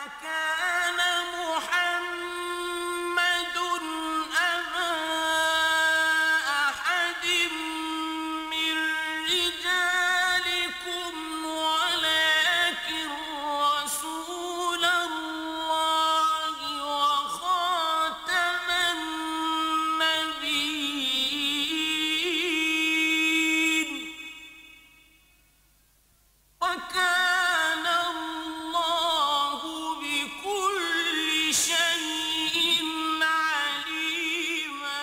كان محمد أبا أحد من رجالكم ولكن رسول الله وخاتم النبيين وكان الله بكل شيء عليما.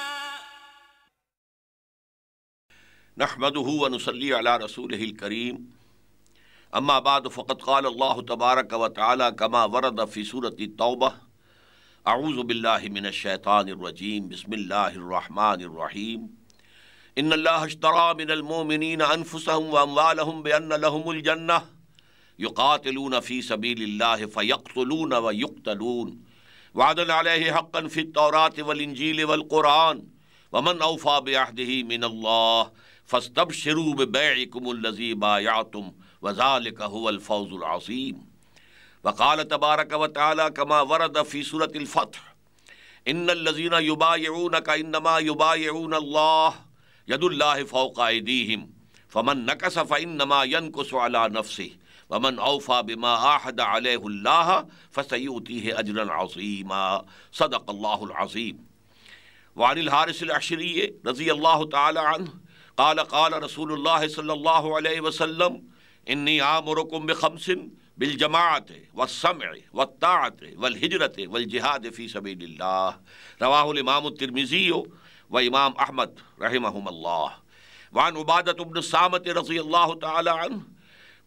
نحمده ونصلي على رسوله الكريم اما بعد فقد قال الله تبارك وتعالى كما ورد في سورة التوبة اعوذ بالله من الشيطان الرجيم بسم الله الرحمن الرحيم ان الله اشترى من المؤمنين انفسهم واموالهم بان لهم الجنة يقاتلون في سبيل الله فيقتلون ويقتلون وعدا عليه حقا في التوراة والانجيل والقرآن ومن اوفى بعهده من الله فاستبشروا ببيعكم الذي بايعتم وذلك هو الفوز العظيم. وقال تبارك وتعالى كما ورد في سورة الفتح ان الذين يبايعونك انما يبايعون الله يد الله فوق ايديهم فمن نكث فانما ينكث على نفسه ومن اوفى بما عاهد عليه الله فسيؤتيه اجرا عظيما. صدق الله العظيم. وعن الحارث العشری رضی اللہ تعالی عنہ قال قال رسول اللہ صلی اللہ علیہ وسلم انی آمرکم بخمس بالجماعت والسمع والطاعت والہجرت والجہاد فی سبیل اللہ رواہ الامام الترمذی و امام احمد رحمہم اللہ. وعن عبادۃ بن الصامت رضی اللہ تعالی عنہ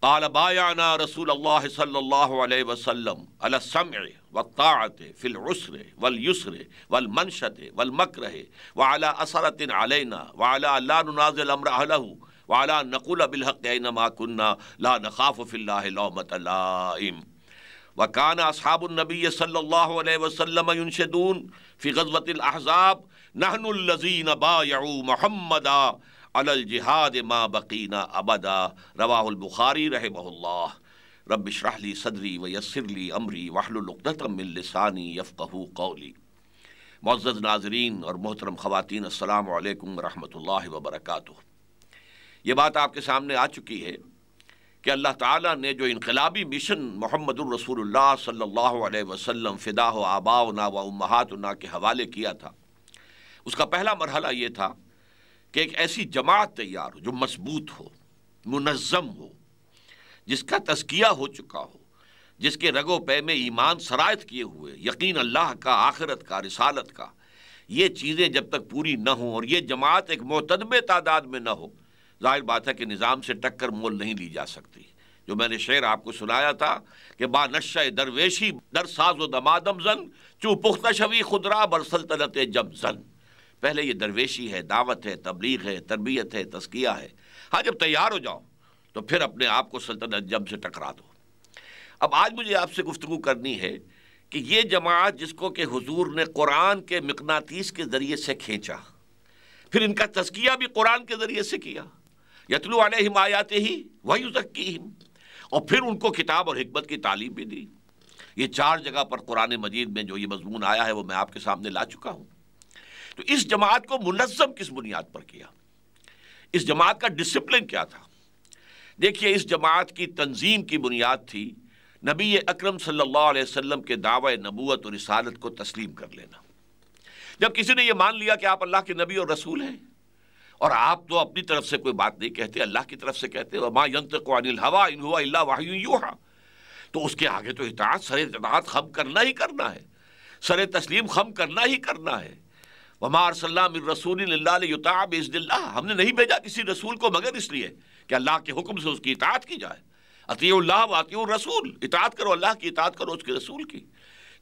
قال بايعنا رسول الله صلى الله عليه وسلم على السمع والطاعة في العسر واليسر والمنشة والمكره وعلى أثرة علينا وعلى لا ننازل أمر أهله وعلى أن نقول بالحق أينما كنا لا نخاف في الله لومة لائم. وكان أصحاب النبي صلى الله عليه وسلم ينشدون في غزوة الأحزاب نحن الذين بايعوا محمدا علی الجہاد ما بقینا ابدا رواہ البخاری رحمہ اللہ. رب اشرح لی صدری ویسر لی امری واحلل عقدۃ من لسانی یفقہوا قولی. معزز ناظرین اور محترم خواتین السلام علیکم ورحمۃ اللہ وبرکاتہ. یہ بات آپ کے سامنے آ چکی ہے کہ اللہ تعالیٰ نے جو انقلابی مشن محمد الرسول اللہ صلی اللہ علیہ وسلم فداہ آباؤنا و امہاتنا کے حوالے کیا تھا، اس کا پہلا مرحلہ یہ تھا کہ ایک ایسی جماعت تیار ہو جو مضبوط ہو، منظم ہو، جس کا تزکیہ ہو چکا ہو، جس کے رگ و پے میں ایمان سرایت کیے ہوئے، یقین اللہ کا، آخرت کا، رسالت کا. یہ چیزیں جب تک پوری نہ ہوں اور یہ جماعت ایک معتدب تعداد میں نہ ہو، ظاہر بات ہے کہ نظام سے ٹکر مول نہیں لی جا سکتی. جو میں نے شعر آپ کو سنایا تھا کہ با نشہ درویشی در ساز و دمادم زن چو پختہ شوی خدرا بر سلطنت جب زن. پہلے یہ درویشی ہے، دعوت ہے، تبلیغ ہے، تربیت ہے، تزکیہ ہے. ہاں جب تیار ہو جاؤ تو پھر اپنے آپ کو سلطنت جم سے ٹکرا دو. اب آج مجھے آپ سے گفتگو کرنی ہے کہ یہ جماعت جس کو کہ حضور نے قرآن کے مقناطیس کے ذریعے سے کھینچا، پھر ان کا تزکیہ بھی قرآن کے ذریعے سے کیا، یتلو علیہم آیاتہ ویزکیہم، اور پھر ان کو کتاب اور حکمت کی تعلیم بھی دی. یہ 4 جگہ پر قرآن مجید میں جو یہ مضمون آیا ہے وہ میں آپ کے سامنے لا چکا ہوں. تو اس جماعت کو منظم کس بنیاد پر کیا؟ اس جماعت کا ڈسپلن کیا تھا؟ دیکھیے، اس جماعت کی تنظیم کی بنیاد تھی نبی اکرم صلی اللہ علیہ وسلم کے دعوی نبوت اور رسالت کو تسلیم کر لینا. جب کسی نے یہ مان لیا کہ آپ اللہ کے نبی اور رسول ہیں، اور آپ تو اپنی طرف سے کوئی بات نہیں کہتے، اللہ کی طرف سے کہتے، وما ينطق عن الهوى ان هو الا وحی یوحى، تو اس کے آگے تو اطاعت، سر اطاعت خم کرنا ہی کرنا ہے، سر تسلیم خم کرنا ہی کرنا ہے. وما ارسلنا من رسول الا لیطاع باذن اللہ، ہم نے نہیں بھیجا کسی رسول کو مگر اس لیے کہ اللہ کے حکم سے اس کی اطاعت کی جائے. اطیعوا اللہ واطیعوا الرسول، اطاعت کرو اللہ کی، اطاعت کرو اس کے رسول کی.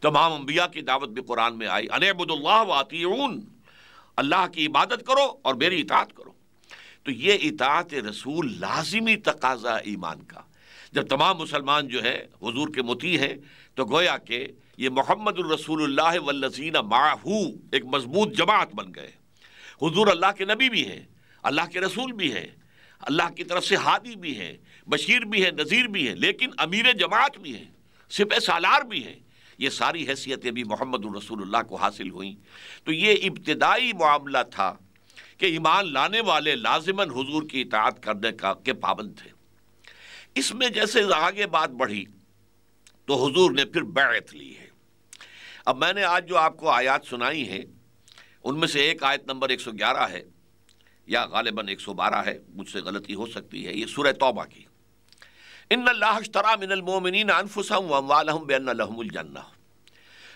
تمام انبیاء کی دعوت بھی قرآن میں آئی، ان اعبدوا اللہ واطیعون، اللہ کی عبادت کرو اور میری اطاعت کرو. تو یہ اطاعت رسول لازمی تقاضا ایمان کا. جب تمام مسلمان جو ہے حضور کے مطیع ہیں تو گویا کہ یہ محمد الرسول اللہ والذین معہ ایک مضبوط جماعت بن گئے. حضور اللہ کے نبی بھی ہیں، اللہ کے رسول بھی ہیں، اللہ کی طرف سے ہادی بھی ہیں، بشیر بھی ہیں، نذیر بھی ہیں، لیکن امیر جماعت بھی ہیں، سپہ سالار بھی ہیں، یہ ساری حیثیتیں بھی محمد الرسول اللہ کو حاصل ہوئیں۔ تو یہ ابتدائی معاملہ تھا کہ ایمان لانے والے لازماً حضور کی اطاعت کرنے کے پابند تھے۔ اس میں جیسے آگے بات بڑھی تو حضور نے پھر بیعت لی ہے۔ اب میں نے آج جو آپ کو آیات سنائی ہیں ان میں سے ایک آیت نمبر 111 ہے یا غالباً 112 ہے، مجھ سے غلطی ہو سکتی ہے، یہ سورہ توبہ کی۔ ان اللہ اشترى من المؤمنین انفسهم واموالهم بان لهم الجنہ،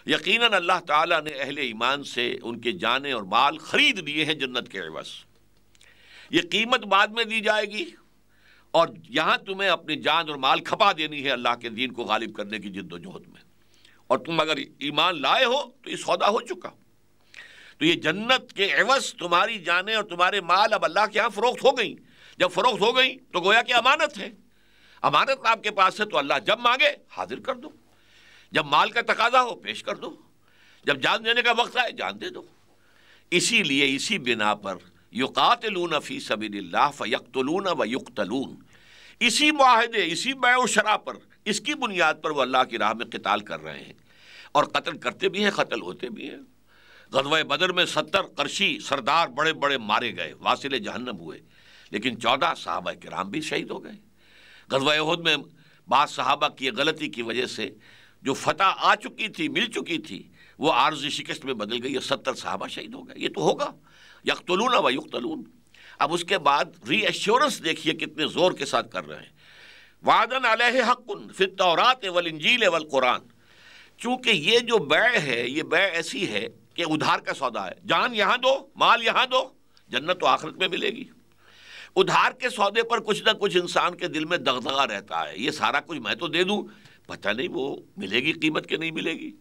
یقیناً اللہ تعالیٰ نے اہل ایمان سے ان کے جانیں اور مال خرید لیے ہیں جنت کے عوض۔ یہ قیمت بعد میں دی جائے گی، اور یہاں تمہیں اپنی جان اور مال کھپا دینی ہے اللہ کے دین کو غالب کرنے کی جد و جہد میں، اور تم اگر ایمان لائے ہو تو یہ سودا ہو چکا۔ تو یہ جنت کے عوض تمہاری جانیں اور تمہارے مال اب اللہ کے ہاں فروخت ہو گئیں۔ جب فروخت ہو گئیں تو گویا کہ امانت ہے، امانت آپ کے پاس ہے، تو اللہ جب مانگے حاضر کر دو، جب مال کا تقاضا ہو پیش کر دو، جب جان دینے کا وقت آئے جان دے دو۔ اسی لیے اسی بنا پر یقاتلون فی سبیل اللہ فیقتلون ویقتلون، اسی معاہدے، اسی بیع و شرع پر، اس کی بنیاد پر وہ اللہ کی راہ میں قتال کر رہے ہیں، اور قتل کرتے بھی ہیں، قتل ہوتے بھی ہیں۔ غزوہ بدر میں 70 قرشی سردار بڑے بڑے مارے گئے، واصل جہنم ہوئے، لیکن 14 صحابہ کرام بھی شہید ہو گئے۔ غزوہ احد میں بعض صحابہ کی غلطی کی وجہ سے جو فتح آ چکی تھی، مل چکی تھی، وہ عارضی شکست میں بدل گئی، 70 صحابہ شہید ہو گئے۔ یہ تو ہوگا، یقتلون و یقتلون۔ اب اس کے بعد ری ایشورنس دیکھیے کتنے زور کے ساتھ کر رہے ہیں، وعدن علیہ حق فی التوراۃ والانجیل والقرآن۔ چونکہ یہ جو بیع ہے، یہ بیع ایسی ہے کہ ادھار کا سودا ہے، جان یہاں دو، مال یہاں دو، جنت تو آخرت میں ملے گی۔ ادھار کے سودے پر کچھ نہ کچھ انسان کے دل میں دغدغہ رہتا ہے، یہ سارا کچھ میں تو دے دوں، پتہ نہیں وہ ملے گی قیمت کہ نہیں ملے گی۔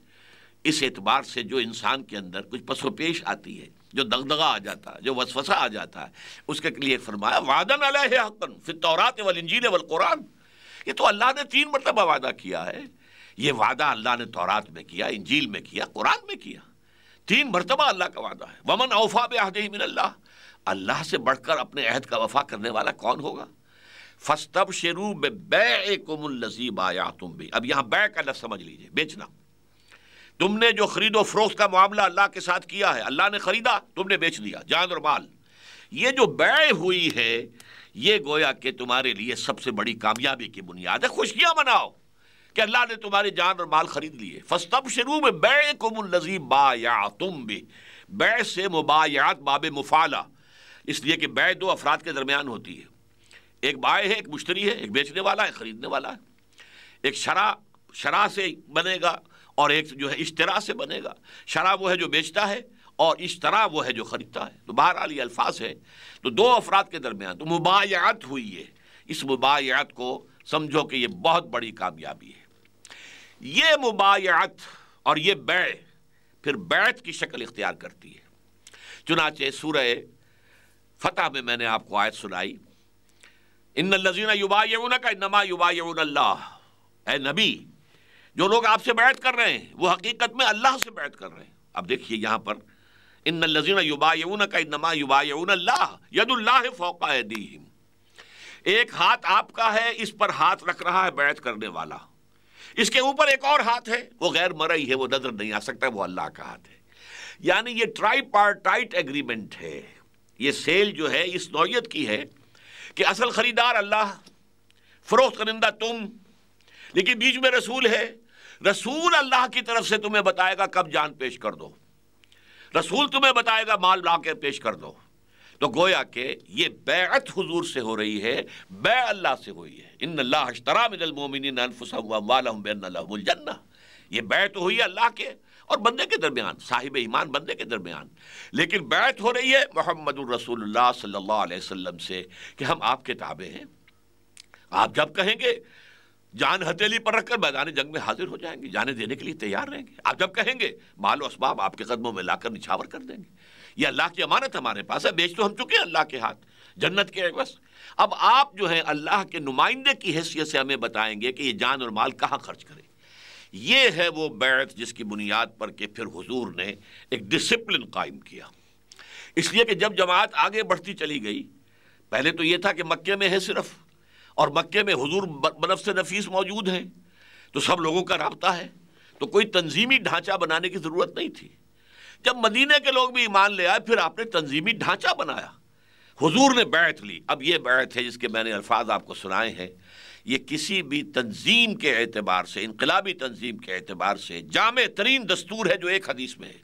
اس اعتبار سے جو انسان کے اندر کچھ پس و پیش آتی ہے، جو دغدغہ آ جاتا ہے، جو وسوسہ آ جاتا ہے، اس کے لیے فرمایا وعدن علیہ حقا فی التوراۃ والانجیل والقرآن۔ یہ تو اللہ نے 3 مرتبہ وعدہ کیا ہے، یہ وعدہ اللہ نے تورات میں کیا، انجیل میں کیا، قرآن میں کیا، 3 مرتبہ اللہ کا وعدہ ہے۔ ومن اوفی بعہدہ من اللہ، اللہ سے بڑھ کر اپنے عہد کا وفا کرنے والا کون ہوگا؟ فاستبشروا ببیعکم الذی بایعتم بہ۔ اب یہاں بیع کا لفظ سمجھ لیجئے، بیچنا۔ تم نے جو خرید و فروخت کا معاملہ اللہ کے ساتھ کیا ہے، اللہ نے خریدا، تم نے بیچ دیا، جان اور مال۔ یہ جو بیع ہوئی ہے، یہ گویا کہ تمہارے لیے سب سے بڑی کامیابی کی بنیاد ہے۔ خوشیاں مناؤ کہ اللہ نے تمہارے جان اور مال خرید لیے۔ فاستبشروا ببیعکم الذی بایعتم بہ۔ بیع سے مبایعت باب مفعلہ، اس لیے کہ بیع 2 افراد کے درمیان ہوتی ہے، ایک بائع ہے، ایک مشتری ہے، ایک بیچنے والا ہے، خریدنے والا ہے۔ ایک شرع سے بنے گا اور ایک جو ہے اشترا سے بنے گا۔ شرع وہ ہے جو بیچتا ہے اور اشترا وہ ہے جو خریدتا ہے۔ تو بہرحال یہ الفاظ ہے، تو 2 افراد کے درمیان تو مبایعت ہوئی ہے۔ اس مبایعت کو سمجھو کہ یہ بہت بڑی کامیابی ہے۔ یہ مبایعت اور یہ بیع پھر بیعت کی شکل اختیار کرتی ہے۔ چنانچہ سورہ فتح میں نے آپ کو آیت سنائی، ان الذین یبایعونک انما یبایعون اللہ۔ اے نبی، جو لوگ آپ سے بیعت کر رہے ہیں وہ حقیقت میں اللہ سے بیعت کر رہے ہیں۔ اب دیکھیے یہاں پر ان الذین یبایعونک انما یبایعون اللہ ید اللہ فوق ایدیہم، ایک ہاتھ آپ کا ہے، اس پر ہاتھ رکھ رہا ہے بیعت کرنے والا، اس کے اوپر ایک اور ہاتھ ہے، وہ غیر مرئی ہے، وہ نظر نہیں آ سکتا، وہ اللہ کا ہاتھ ہے۔ یعنی یہ ٹرائی پارٹائٹ ایگریمنٹ ہے۔ یہ سیل جو ہے اس نوعیت کی ہے کہ اصل خریدار اللہ، فروخت کنندہ تم، لیکن بیچ میں رسول ہے۔ رسول اللہ کی طرف سے تمہیں بتائے گا کب جان پیش کر دو، رسول تمہیں بتائے گا مال لا کے پیش کر دو۔ تو گویا کہ یہ بیعت حضور سے ہو رہی ہے، بیع اللہ سے ہوئی ہے۔ ان اللہ اشتری من المؤمنین انفسهم واموالهم بان لهم الجنہ۔ یہ بیعت ہوئی ہے اللہ کے اور بندے کے درمیان، صاحب ایمان بندے کے درمیان، لیکن بیعت ہو رہی ہے محمد الرسول اللہ صلی اللہ علیہ وسلم سے کہ ہم آپ کے تابع ہیں۔ آپ جب کہیں گے جان ہتھیلی پر رکھ کر میدان جنگ میں حاضر ہو جائیں گے، جانے دینے کے لیے تیار رہیں گے۔ آپ جب کہیں گے مال و اسباب آپ کے قدموں میں لا کر نچھاور کر دیں گے۔ یہ اللہ کی امانت ہمارے پاس ہے، بیچ تو ہم چکے ہیں اللہ کے ہاتھ، جنت کے عوض۔ اب آپ جو ہیں اللہ کے نمائندے کی حیثیت سے ہمیں بتائیں گے کہ یہ جان اور مال کہاں خرچ کریں۔ یہ ہے وہ بیعت جس کی بنیاد پر کہ پھر حضور نے ایک ڈسپلن قائم کیا۔ اس لیے کہ جب جماعت آگے بڑھتی چلی گئی، پہلے تو یہ تھا کہ مکے میں ہے صرف، اور مکے میں حضور بنفس نفیس موجود ہیں، تو سب لوگوں کا رابطہ ہے، تو کوئی تنظیمی ڈھانچہ بنانے کی ضرورت نہیں تھی۔ جب مدینے کے لوگ بھی ایمان لے آئے، پھر آپ نے تنظیمی ڈھانچہ بنایا، حضور نے بیعت لی۔ اب یہ بیعت ہے جس کے میں نے الفاظ آپ کو سنائے ہیں، یہ کسی بھی تنظیم کے اعتبار سے، انقلابی تنظیم کے اعتبار سے جامع ترین دستور ہے جو ایک حدیث میں ہے،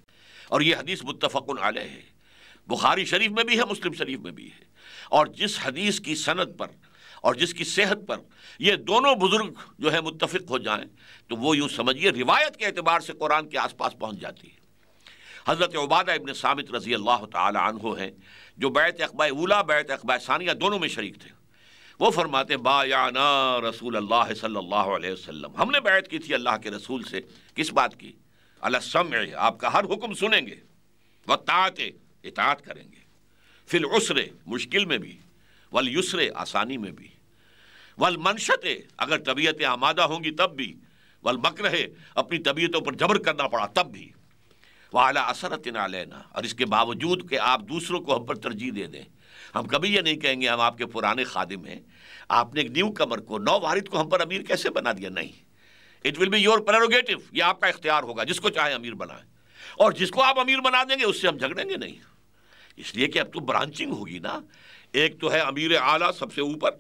اور یہ حدیث متفق علیہ ہے، بخاری شریف میں بھی ہے، مسلم شریف میں بھی ہے۔ اور جس حدیث کی سند پر اور جس کی صحت پر یہ دونوں بزرگ جو ہے متفق ہو جائیں تو وہ یوں سمجھیے روایت کے اعتبار سے قرآن کے آس پاس پہنچ جاتی ہے۔ حضرت عبادہ ابن صامت رضی اللہ تعالی عنہ ہیں، جو بیعت عقبہ اولیٰ بیعت عقبہ ثانیہ دونوں میں شریک تھے۔ وہ فرماتے ہیں بایعنا رسول اللہ صلی اللہ علیہ وسلم، ہم نے بیعت کی تھی اللہ کے رسول سے، کس بات کی؟ علی السمع، آپ کا ہر حکم سنیں گے، والطاعت، اطاعت کریں گے، فی العسر، مشکل میں بھی، والیسر، آسانی میں بھی، والمنشط، اگر طبیعتیں آمادہ ہوں گی تب بھی، والمکرہ، اپنی طبیعتوں پر جبر کرنا پڑا تب بھی، وعلی اثرۃ علینا، اور اس کے باوجود کہ آپ دوسروں کو ہم پر ترجیح دے دیں، ہم کبھی یہ نہیں کہیں گے ہم آپ کے پرانے خادم ہیں، آپ نے ایک نیو کمر کو، نو وارد کو ہم پر امیر کیسے بنا دیا؟ نہیں، it will be your prerogative, یہ آپ کا اختیار ہوگا، جس کو چاہے امیر بنائیں، اور جس کو آپ امیر بنا دیں گے اس سے ہم جھگڑیں گے نہیں، اس لیے کہ اب تو برانچنگ ہوگی نا، ایک تو ہے امیر اعلیٰ سب سے اوپر،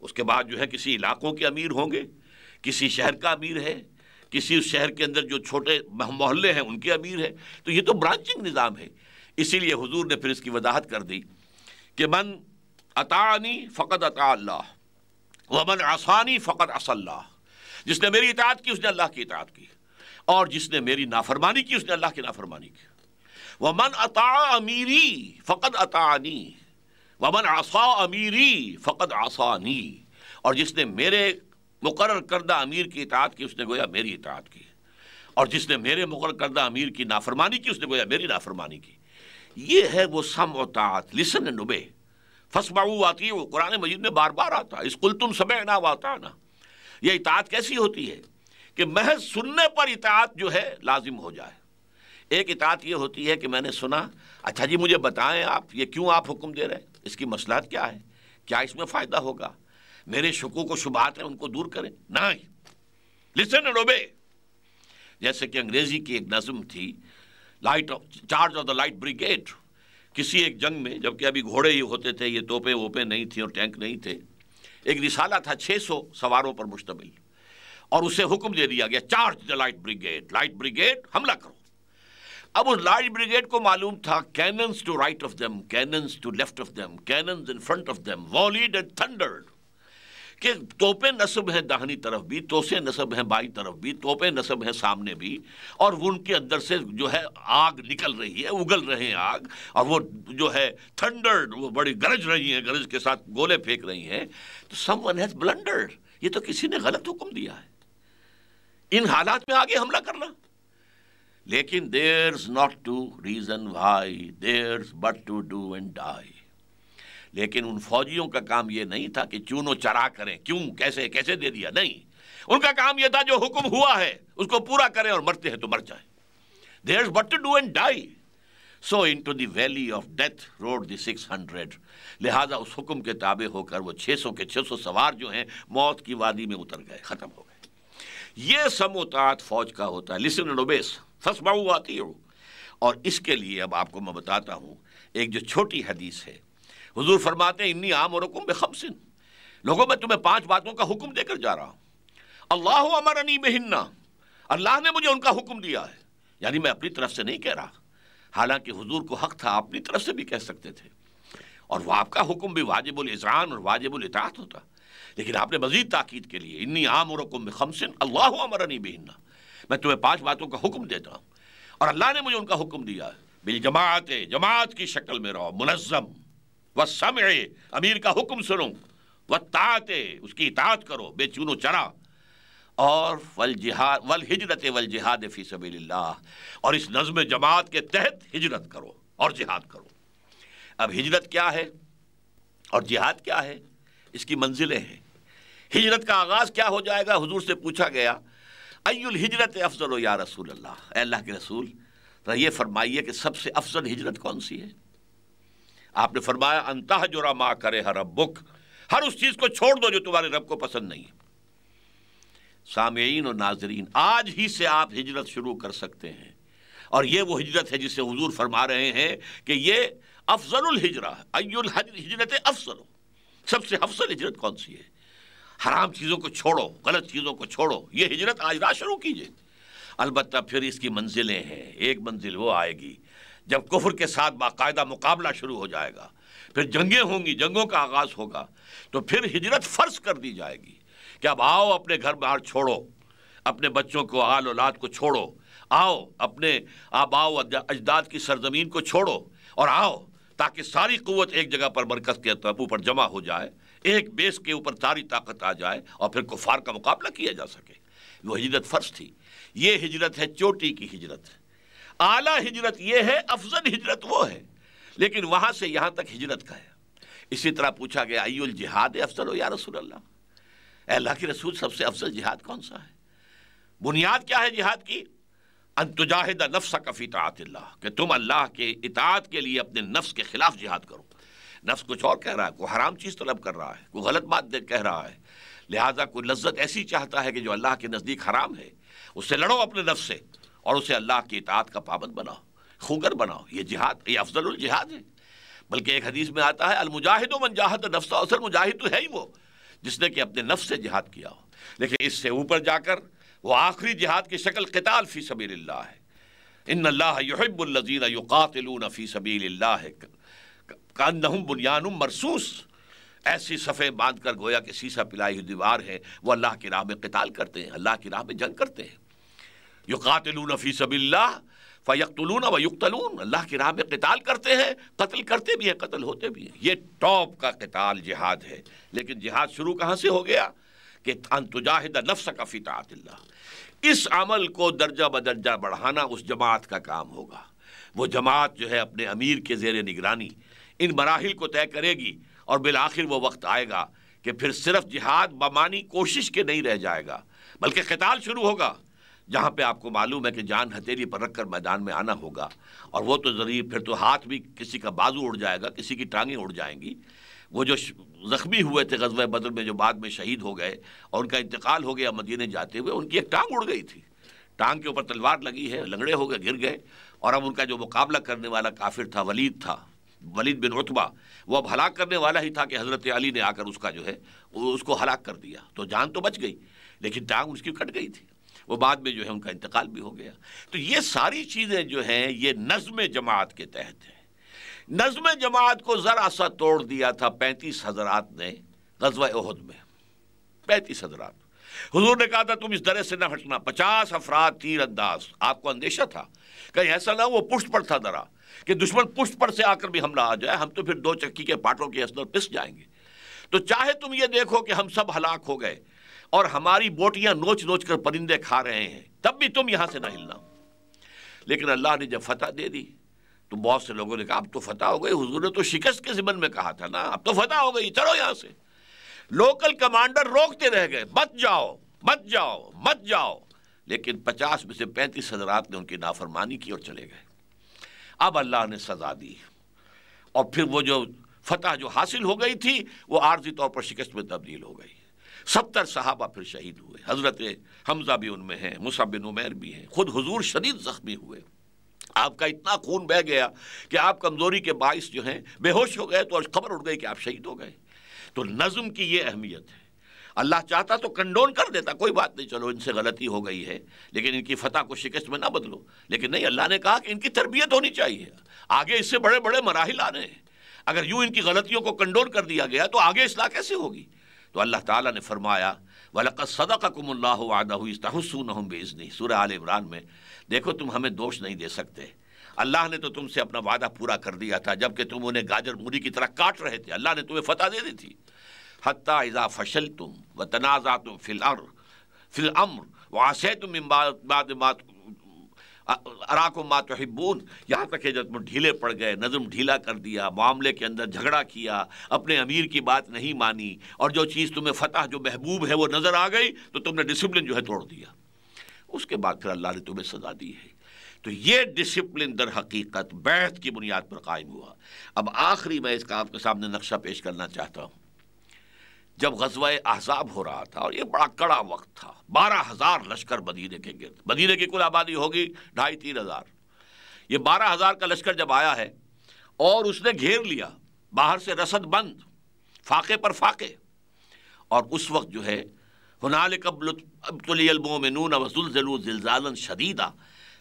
اس کے بعد جو ہے کسی علاقوں کے امیر ہوں گے، کسی شہر کا امیر ہے، کسی اس شہر کے اندر جو چھوٹے محلے ہیں ان کے امیر ہے، تو یہ تو برانچنگ نظام ہے۔ اسی لیے حضور نے پھر اس کی وضاحت کر دی کہ من اطاعنی فقد اطاع اللہ ومن عصانی فقد عصى اللہ، جس نے میری اطاعت کی اس نے اللہ کی اطاعت کی، اور جس نے میری نافرمانی کی اس نے اللہ کی نافرمانی کی۔ ومن اطاع امیری فقد اطاعنی ومن عصى امیری فقد عصانی، اور جس نے میرے مقرر کردہ امیر کی اطاعت کی اس نے گویا میری اطاعت کی، اور جس نے میرے مقرر کردہ امیر کی نافرمانی کی اس نے گویا میری نافرمانی کی۔ یہ ہے وہ سمع و طاعت، لسن اینڈ اوبے، فاسمعوا واطیعوا، قرآن مجید میں بار بار آتا ہے، اذ قلتم سمعنا واطعنا۔ یہ اطاعت کیسی ہوتی ہے کہ محض سننے پر اطاعت جو ہے لازم ہو جائے۔ ایک اطاعت یہ ہوتی ہے کہ میں نے سنا، اچھا جی مجھے بتائیں آپ یہ کیوں آپ حکم دے رہے ہیں، اس کی مصلحت کیا ہے، کیا اس میں فائدہ ہوگا، میرے شکوک و شبہات ہیں ان کو دور کریں، نہیں، لسن اینڈ اوبے۔ جیسے کہ انگریزی کی ایک نظم تھی، charge of the light brigade, کسی ایک جنگ میں، جبکہ ابھی گھوڑے ہی ہوتے تھے، یہ توپیں ووپیں نہیں تھیں اور ٹینک نہیں تھے، ایک رسالہ تھا 600 سواروں پر مشتمل، اور اسے حکم دے دیا گیا charge the light brigade, light brigade حملہ کرو۔ اب اس لائٹ بریگیڈ کو معلوم تھا cannons to right of them, cannons to left of them, cannons in front of them, volleyed and thundered, کہ توپیں نصب ہیں داہنی طرف بھی، توسیں نصب ہیں بائیں طرف بھی، توپیں نصب ہیں سامنے بھی، اور وہ ان کے اندر سے جو ہے آگ نکل رہی ہے، اگل رہے ہیں آگ، اور وہ جو ہے تھنڈرڈ، وہ بڑی گرج رہی ہیں، گرج کے ساتھ گولے پھینک رہی ہیں، تو سم ون ہیز بلنڈرڈ، یہ تو کسی نے غلط حکم دیا ہے ان حالات میں آگے حملہ کرنا۔ لیکن there's not to reason why, there's but to do and die۔ لیکن ان فوجیوں کا کام یہ نہیں تھا کہ چون و چرا کریں، کیوں کیسے کیسے دے دیا، نہیں، ان کا کام یہ تھا جو حکم ہوا ہے اس کو پورا کریں، اور مرتے ہیں تو مر جائیں۔ there's but to do and die۔ so into the valley of death rode the 600، لہذا اس حکم کے تابع ہو کر وہ 600 کے 600 سوار جو ہیں موت کی وادی میں اتر گئے، ختم ہو گئے۔ یہ سمع و طاعت فوج کا ہوتا ہے، listen and obey، فاسمعوا واطیعوا۔ اور اس کے لیے اب آپ کو میں بتاتا ہوں ایک جو چھوٹی حدیث ہے، حضور فرماتے ہیں انی آمرکم بخمس، لوگوں میں تمہیں 5 باتوں کا حکم دے کر جا رہا ہوں، اللہ امرنی بہن، اللہ نے مجھے ان کا حکم دیا ہے، یعنی میں اپنی طرف سے نہیں کہہ رہا، حالانکہ حضور کو حق تھا اپنی طرف سے بھی کہہ سکتے تھے، اور وہ آپ کا حکم بھی واجب الاذعان اور واجب الاطاعت ہوتا، لیکن آپ نے مزید تاکید کے لیے انی آمرکم بخمس اللہ امرنی بہن، میں تمہیں 5 باتوں کا حکم دیتا ہوں، اور اللہ نے مجھے ان کا حکم دیا ہے، بالجماعت، جماعت کی شکل میں رہو، منظم، والسمع، امیر کا حکم سنو، والطاعت، اس کی اطاعت کرو بے چون و چرا، اور والجہاد والہجرت والجہاد فی سبیل اللہ، اور اس نظم جماعت کے تحت ہجرت کرو اور جہاد کرو۔ اب ہجرت کیا ہے اور جہاد کیا ہے، اس کی منزلیں ہیں۔ ہجرت کا آغاز کیا ہو جائے گا، حضور سے پوچھا گیا ای الہجرت افضل یا رسول اللہ، اے اللہ کے رسول یہ فرمائیے کہ سب سے افضل ہجرت کون سی ہے؟ آپ نے فرمایا ان تہجر ما کرہ ربک، ہر اس چیز کو چھوڑ دو جو تمہارے رب کو پسند نہیں ہے۔ سامعین و ناظرین، آج ہی سے آپ ہجرت شروع کر سکتے ہیں، اور یہ وہ ہجرت ہے جسے حضور فرما رہے ہیں کہ یہ افضل الہجرہ، ای الہجرت افضل، سب سے افضل ہجرت کون سی ہے؟ حرام چیزوں کو چھوڑو، غلط چیزوں کو چھوڑو، یہ ہجرت آج رات شروع کیجئے۔ البتہ پھر اس کی منزلیں ہیں، ایک منزل وہ آئے گی جب کفر کے ساتھ باقاعدہ مقابلہ شروع ہو جائے گا، پھر جنگیں ہوں گی، جنگوں کا آغاز ہوگا، تو پھر ہجرت فرض کر دی جائے گی کہ اب آؤ اپنے گھر بار چھوڑو، اپنے بچوں کو، آل اولاد کو چھوڑو، آؤ اپنے آباء و اجداد کی سرزمین کو چھوڑو اور آؤ، تاکہ ساری قوت ایک جگہ پر مرکز کے اوپر جمع ہو جائے، ایک بیس کے اوپر ساری طاقت آ جائے اور پھر کفار کا مقابلہ کیا جا سکے۔ وہ ہجرت فرض تھی۔ یہ ہجرت ہے چوٹی کی ہجرت، اعلیٰ ہجرت یہ ہے، افضل ہجرت وہ ہے، لیکن وہاں سے یہاں تک ہجرت کا ہے۔ اسی طرح پوچھا گیا ای الجہاد افضل یا رسول اللہ، اے اللہ کے رسول سب سے افضل جہاد کون سا ہے؟ بنیاد کیا ہے جہاد کی؟ ان تجاہد نفسک فی طاعت اللہ، کہ تم اللہ کے اطاعت کے لیے اپنے نفس کے خلاف جہاد کرو۔ نفس کچھ اور کہہ رہا ہے، کوئی حرام چیز طلب کر رہا ہے، کوئی غلط بات کہہ رہا ہے، لہٰذا کوئی لذت ایسی چاہتا ہے کہ جو اللہ کے نزدیک حرام ہے، اس سے لڑو اپنے نفس سے اور اسے اللہ کی اطاعت کا پابند بناؤ، خوگر بناؤ۔ یہ جہاد، یہ افضل الجہاد ہے۔ بلکہ ایک حدیث میں آتا ہے المجاہد من جاہد نفسہ، اصل مجاہد تو ہے ہی وہ جس نے کہ اپنے نفس سے جہاد کیا ہو، لیکن اس سے اوپر جا کر وہ آخری جہاد کی شکل قتال فی سبیل اللہ ہے۔ ان اللہ یحب الذین یقاتلون فی سبیل اللہ کأنہم بنیان مرصوص، ایسی صفیں باندھ کر گویا کہ سیسا پلائی ہوئی دیوار ہے، وہ اللہ کی راہ میں قتال کرتے ہیں، اللہ کی راہ میں جنگ کرتے ہیں۔ یقاتلون فی سبیل اللہ فیقتلون ویقتلون، اللہ کی راہ میں قتال کرتے ہیں، قتل کرتے بھی ہیں، قتل ہوتے بھی ہیں۔ یہ ٹاپ کا قتال جہاد ہے۔ لیکن جہاد شروع کہاں سے ہو گیا؟ کہ ان تجاہد نفسک فی طاعت اللہ۔ اس عمل کو درجہ بدرجہ بڑھانا اس جماعت کا کام ہوگا۔ وہ جماعت جو ہے اپنے امیر کے زیر نگرانی ان مراحل کو طے کرے گی، اور بالآخر وہ وقت آئے گا کہ پھر صرف جہاد بمانی کوشش کے نہیں رہ جائے گا، بلکہ قتال شروع ہوگا، جہاں پہ آپ کو معلوم ہے کہ جان ہتھیلی پر رکھ کر میدان میں آنا ہوگا، اور وہ تو ضرور پھر تو ہاتھ بھی، کسی کا بازو اڑ جائے گا، کسی کی ٹانگیں اڑ جائیں گی۔ وہ جو زخمی ہوئے تھے غزوہ بدر میں، جو بعد میں شہید ہو گئے اور ان کا انتقال ہو گیا مدینے جاتے ہوئے، ان کی ایک ٹانگ اڑ گئی تھی، ٹانگ کے اوپر تلوار لگی ہے، لنگڑے ہو گئے، گر گئے، اور اب ان کا جو مقابلہ کرنے والا کافر تھا، ولید بن عتبہ، وہ اب ہلاک کرنے والا ہی تھا کہ حضرت علی نے آ کر اس کا جو ہے اس کو ہلاک کر دیا، تو جان تو بچ گئی لیکن ٹانگ اس کی کٹ گئی تھی، وہ بعد میں جو ہے ان کا انتقال بھی ہو گیا۔ تو یہ ساری چیزیں جو ہیں یہ نظم جماعت کے تحت ہیں۔ نظم جماعت کو ذرا سا توڑ دیا تھا 35 حضرات نے غزوہ احد میں۔ 35 حضرات، حضور نے کہا تھا تم اس درے سے نہ ہٹنا، 50 افراد تیر انداز۔ آپ کو اندیشہ تھا کہیں ایسا نہ وہ پشت پر تھا درا کہ دشمن پشت پر سے آ کر بھی حملہ آ جائے، ہم تو پھر 2 چکی کے پاٹوں کے اندر پس جائیں گے۔ تو چاہے تم یہ دیکھو کہ ہم سب ہلاک ہو گئے اور ہماری بوٹیاں نوچ نوچ کر پرندے کھا رہے ہیں، تب بھی تم یہاں سے نہ ہلنا۔ لیکن اللہ نے جب فتح دے دی تو بہت سے لوگوں نے کہا اب تو فتح ہو گئی، حضور نے تو شکست کے ضمن میں کہا تھا نا، اب تو فتح ہو گئی، چلو یہاں سے۔ لوکل کمانڈر روکتے رہ گئے، مت جاؤ مت جاؤ مت جاؤ، لیکن 50 میں سے 35 حضرات نے ان کی نافرمانی کی اور چلے گئے۔ اب اللہ نے سزا دی، اور پھر وہ جو فتح جو حاصل ہو گئی تھی وہ عارضی طور پر شکست میں تبدیل ہو گئی۔ 70 صحابہ پھر شہید ہوئے، حضرت حمزہ بھی ان میں ہیں، مصعب بن عمیر بھی ہیں، خود حضور شدید زخمی ہوئے، آپ کا اتنا خون بہہ گیا کہ آپ کمزوری کے باعث جو ہیں بے ہوش ہو گئے، تو خبر اڑ گئی کہ آپ شہید ہو گئے۔ تو نظم کی یہ اہمیت ہے۔ اللہ چاہتا تو کنڈون کر دیتا، کوئی بات نہیں، چلو ان سے غلطی ہو گئی ہے لیکن ان کی فتح کو شکست میں نہ بدلو، لیکن نہیں، اللہ نے کہا کہ ان کی تربیت ہونی چاہیے، آگے اس سے بڑے بڑے مراحل آنے ہیں۔ اگر یوں ان کی غلطیوں کو کنڈون کر دیا گیا تو آگے اصلاح کیسے ہوگی؟ تو اللہ تعالیٰ نے فرمایا وَلَقَدْ صَدَقَكُمُ اللَّهُ وَعْدَهُ إِذْ تَحُسُّونَهُم بِإِذْنِهِ، سورہ آل عمران میں۔ دیکھو تم ہمیں دوش نہیں دے سکتے، اللہ نے تو تم سے اپنا وعدہ پورا کر دیا تھا، جبکہ تم انہیں گاجر مولی کی طرح کاٹ رہے تھے، اللہ نے تمہیں فتح دے دی تھی۔ حَتَّى إِذَا فَشَلْتُمْ وَتَنَازَعْتُمْ فِي الْأَمْرِ وَعَصَيْتُم مِّن بَعْدِ مَا أَرَاكُم مَّا تُحِبُّونَ، یہاں تک کہ جب ڈھیلے پڑ گئے، نظم ڈھیلا کر دیا، معاملے کے اندر جھگڑا کیا، اپنے امیر کی بات نہیں مانی، اور جو چیز تمہیں فتح جو محبوب ہے وہ نظر آ گئی تو تم نے ڈسپلن جو ہے توڑ دیا۔ اس کے بعد پھر اللہ نے تمہیں سزا دی ہے۔ تو یہ ڈسپلن در حقیقت بیعت کی بنیاد پر قائم ہوا۔ اب آخری میں اس کا آپ کے سامنے نقشہ پیش کرنا چاہتا ہوں جب غزوہ احزاب ہو رہا تھا اور یہ بڑا کڑا وقت تھا، 12,000 لشکر مدینے کے گرد، مدینے کی کل آبادی ہوگی 2,500-3 ہزار، یہ 12,000 کا لشکر جب آیا ہے اور اس نے گھیر لیا، باہر سے رسد بند، فاقے پر فاقے، اور اس وقت جو ہے ہنالک ابتلی المؤمنون وزلزلوا زلزالا شدیدا،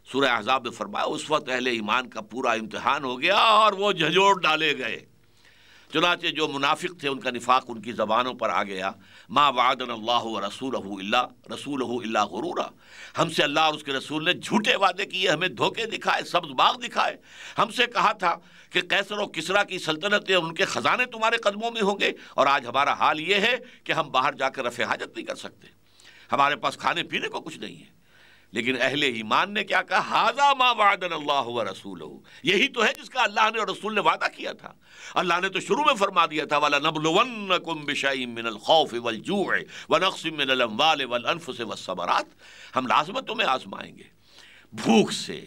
سورہ احزاب میں فرمایا اس وقت اہل ایمان کا پورا امتحان ہو گیا اور وہ جھنجھوڑ ڈالے گئے۔ چنانچہ جو منافق تھے ان کا نفاق ان کی زبانوں پر آ گیا، ما وعدنا اللہ ورسولہ الا غرورا، ہم سے اللہ اور اس کے رسول نے جھوٹے وعدے کیے، ہمیں دھوکے دکھائے، سبز باغ دکھائے، ہم سے کہا تھا کہ قیصر و کسریٰ کی سلطنتیں ان کے خزانے تمہارے قدموں میں ہوں گے، اور آج ہمارا حال یہ ہے کہ ہم باہر جا کر رفع حاجت نہیں کر سکتے، ہمارے پاس کھانے پینے کو کچھ نہیں ہے۔ لیکن اہل ایمان نے کیا کہا؟ ھذا ما وعدنا اللہ ورسولہ، یہی تو ہے جس کا اللہ نے اور رسول نے وعدہ کیا تھا۔ اللہ نے تو شروع میں فرما دیا تھا وَلَنَبْلُوَنَّكُمْ بِشَيْءٍ مِّنَ الْخَوْفِ وَالْجُوعِ وَنَقْصٍ مِّنَ الْأَمْوَالِ وَالْأَنفُسِ وَالثَّمَرَاتِ، ہم لازمت تمہیں آزمائیں گے، بھوک سے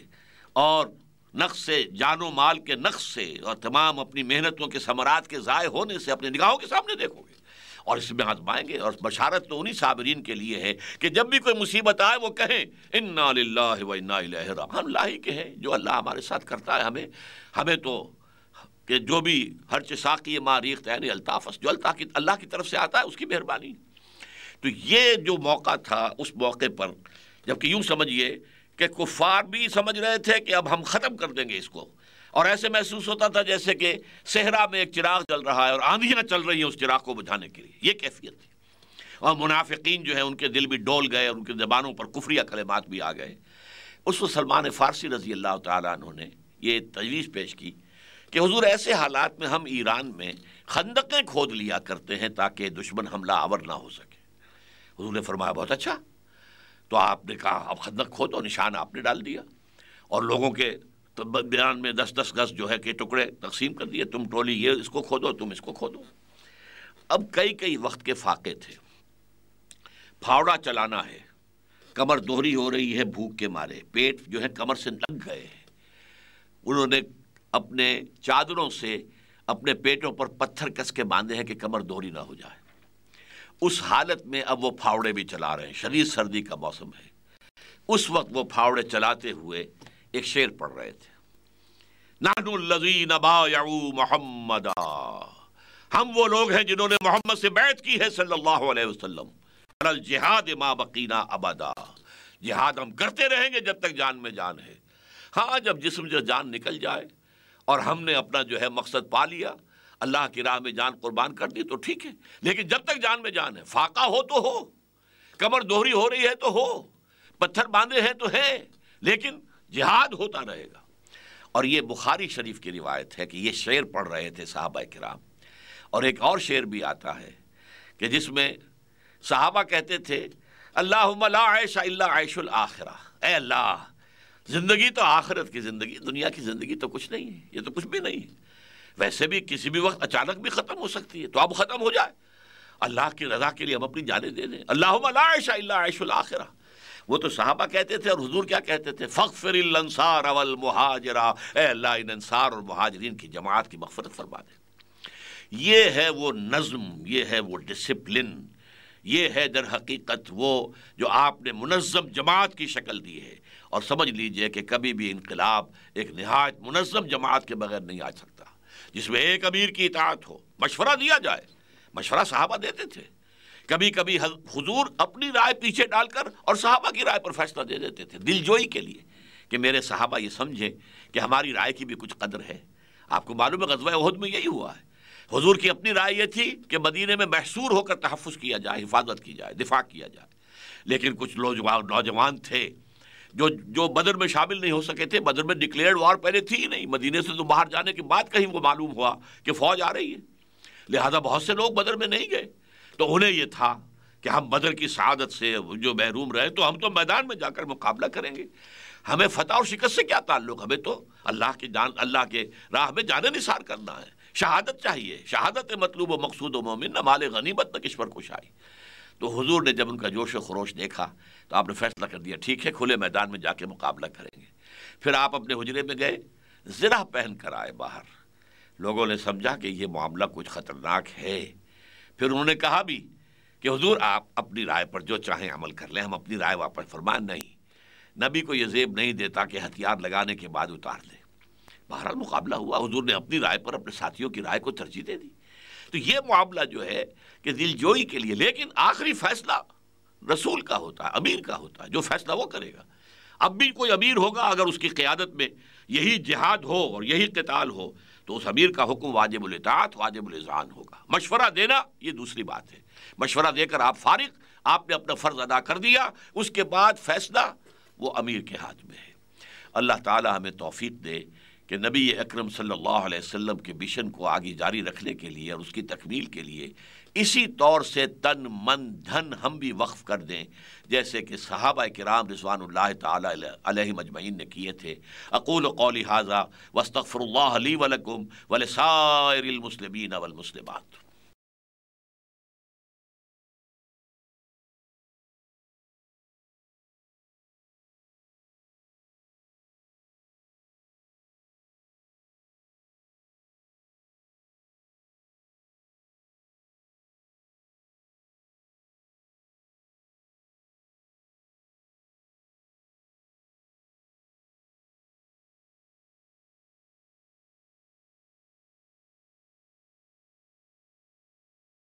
اور نقص سے، جان و مال کے نقص سے، اور تمام اپنی محنتوں کے ثمرات کے ضائع ہونے سے اپنے نگاہوں کے سامنے دیکھو گے، اور اس میں آزمائیں گے۔ اور بشارت تو انہی صابرین کے لیے ہے کہ جب بھی کوئی مصیبت آئے وہ کہیں انا للہ و انا الیہ راجعون، ہم اللہ ہی کے ہیں، جو اللہ ہمارے ساتھ کرتا ہے ہمیں تو کہ جو بھی ہر ساقی ما ریخت عین الطافس، جو اللہ کی طرف سے آتا ہے اس کی مہربانی۔ تو یہ جو موقع تھا، اس موقع پر جبکہ یوں سمجھیے کہ کفار بھی سمجھ رہے تھے کہ اب ہم ختم کر دیں گے اس کو، اور ایسے محسوس ہوتا تھا جیسے کہ صحرا میں ایک چراغ جل رہا ہے اور آندھیاں چل رہی ہیں اس چراغ کو بجھانے کے لیے، یہ کیفیت تھی۔ اور منافقین جو ہیں ان کے دل بھی ڈول گئے، اور ان کی زبانوں پر کفریہ کلمات بھی آ گئے۔ اس وقت سلمان فارسی رضی اللہ تعالیٰ عنہ نے یہ تجویز پیش کی کہ حضور ایسے حالات میں ہم ایران میں خندقیں کھود لیا کرتے ہیں تاکہ دشمن حملہ آور نہ ہو سکے۔ حضور نے فرمایا بہت اچھا، تو آپ نے کہا اب خندق کھودو، نشان آپ نے ڈال دیا، اور لوگوں کے بیان میں 10-10 گز جو ہے کہ ٹکڑے تقسیم کر دیے، تم ٹولی یہ اس کو کھودو، تم اس کو کھودو۔ اب کئی وقت کے فاقے تھے، پھاوڑا چلانا ہے، کمر دوہری ہو رہی ہے بھوک کے مارے، پیٹ جو ہے کمر سے لگ گئے ہیں، انہوں نے اپنے چادروں سے اپنے پیٹوں پر پتھر کس کے باندھے ہیں کہ کمر دوہری نہ ہو جائے۔ اس حالت میں اب وہ پھاوڑے بھی چلا رہے ہیں، شدید سردی کا موسم ہے۔ اس وقت وہ پھاوڑے چلاتے ہوئے ایک شعر پڑھ رہے تھے، نحن الذین بایعوا محمدا، ہم وہ لوگ ہیں جنہوں نے محمد سے بیعت کی ہے صلی اللہ علیہ وسلم، علی الجہاد ما بقینا ابدا، جہاد ہم کرتے رہیں گے جب تک جان میں جان ہے۔ ہاں جب جسم سے جان نکل جائے اور ہم نے اپنا جو ہے مقصد پا لیا، اللہ کی راہ میں جان قربان کر دی تو ٹھیک ہے، لیکن جب تک جان میں جان ہے، فاقہ ہو تو ہو، کمر دوہری ہو رہی ہے تو ہو، پتھر باندھے ہیں تو ہے، لیکن جہاد ہوتا رہے گا۔ اور یہ بخاری شریف کی روایت ہے کہ یہ شعر پڑھ رہے تھے صحابہ کرام، اور ایک اور شعر بھی آتا ہے کہ جس میں صحابہ کہتے تھے اللہم لا عیش الا عیش الآخرہ، اے اللہ زندگی تو آخرت کی زندگی، دنیا کی زندگی تو کچھ نہیں ہے، یہ تو کچھ بھی نہیں ہے، ویسے بھی کسی بھی وقت اچانک بھی ختم ہو سکتی ہے، تو اب ختم ہو جائے، اللہ کی رضا کے لیے ہم اپنی جانیں دے دیں۔ اللہم لا عیش الا عیش الآخرہ، وہ تو صحابہ کہتے تھے، اور حضور کیا کہتے تھے؟ فاغفر الانصار والمہاجر، اے اللہ ان انصار اور مہاجرین کی جماعت کی مغفرت فرما دے۔ یہ ہے وہ نظم، یہ ہے وہ ڈسپلن، یہ ہے در حقیقت وہ جو آپ نے منظم جماعت کی شکل دی ہے۔ اور سمجھ لیجئے کہ کبھی بھی انقلاب ایک نہایت منظم جماعت کے بغیر نہیں آ سکتا، جس میں ایک امیر کی اطاعت ہو، مشورہ دیا جائے، مشورہ صحابہ دیتے تھے، کبھی کبھی حضور اپنی رائے پیچھے ڈال کر اور صحابہ کی رائے پر فیصلہ دے دیتے تھے، دل جوئی کے لیے کہ میرے صحابہ یہ سمجھیں کہ ہماری رائے کی بھی کچھ قدر ہے۔ آپ کو معلوم ہے غزوہ احد میں یہی ہوا ہے، حضور کی اپنی رائے یہ تھی کہ مدینے میں محصور ہو کر تحفظ کیا جائے، حفاظت کی جائے، دفاع کیا جائے، لیکن کچھ نوجوان تھے جو بدر میں شامل نہیں ہو سکے تھے، بدر میں ڈکلیئرڈ وار پہلے تھی ہی نہیں، مدینے سے تو باہر جانے کے بعد کہیں وہ معلوم ہوا کہ فوج آ رہی ہے، لہذا بہت سے لوگ بدر میں نہیں گئے، تو انہیں یہ تھا کہ ہم بدر کی سعادت سے جو محروم رہے تو ہم تو میدان میں جا کر مقابلہ کریں گے، ہمیں فتح اور شکست سے کیا تعلق، ہمیں تو اللہ کے راہ میں جان نثار کرنا ہے، شہادت چاہیے، شہادت مطلوب و مقصود و مومن، نہ مال غنیمت نہ کشور کشائی۔ تو حضور نے جب ان کا جوش و خروش دیکھا تو آپ نے فیصلہ کر دیا ٹھیک ہے، کھلے میدان میں جا کے مقابلہ کریں گے۔ پھر آپ اپنے حجرے میں گئے، زرہ پہن کر آئے باہر، لوگوں نے سمجھا کہ یہ معاملہ کچھ خطرناک ہے، پھر انہوں نے کہا بھی کہ حضور آپ اپنی رائے پر جو چاہیں عمل کر لیں، ہم اپنی رائے واپس فرمان نہیں۔ نبی کو یہ زیب نہیں دیتا کہ ہتھیار لگانے کے بعد اتار دے۔ بہرحال مقابلہ ہوا، حضور نے اپنی رائے پر اپنے ساتھیوں کی رائے کو ترجیح دے دی۔ تو یہ معاملہ جو ہے کہ دل جوئی کے لیے، لیکن آخری فیصلہ رسول کا ہوتا ہے، امیر کا ہوتا ہے، جو فیصلہ وہ کرے گا۔ اب بھی کوئی امیر ہوگا اگر اس کی قیادت میں یہی جہاد ہو اور یہی قتال ہو تو اس امیر کا حکم واجب الاطاعت، واجب الاذعان ہوگا۔ مشورہ دینا یہ دوسری بات ہے، مشورہ دے کر آپ فارغ، آپ نے اپنا فرض ادا کر دیا، اس کے بعد فیصلہ وہ امیر کے ہاتھ میں ہے۔ اللہ تعالی ہمیں توفیق دے کہ نبی اکرم صلی اللہ علیہ وسلم کے مشن کو آگے جاری رکھنے کے لیے اور اس کی تکمیل کے لیے اسی طور سے تن من دھن ہم بھی وقف کر دیں جیسے کہ صحابہ کرام رضوان اللہ تعالی علیہم اجمعین نے کیے تھے۔ اقول قولی ھذا واستغفر اللہ لی ولکم ولسائر المسلمین والمسلمات۔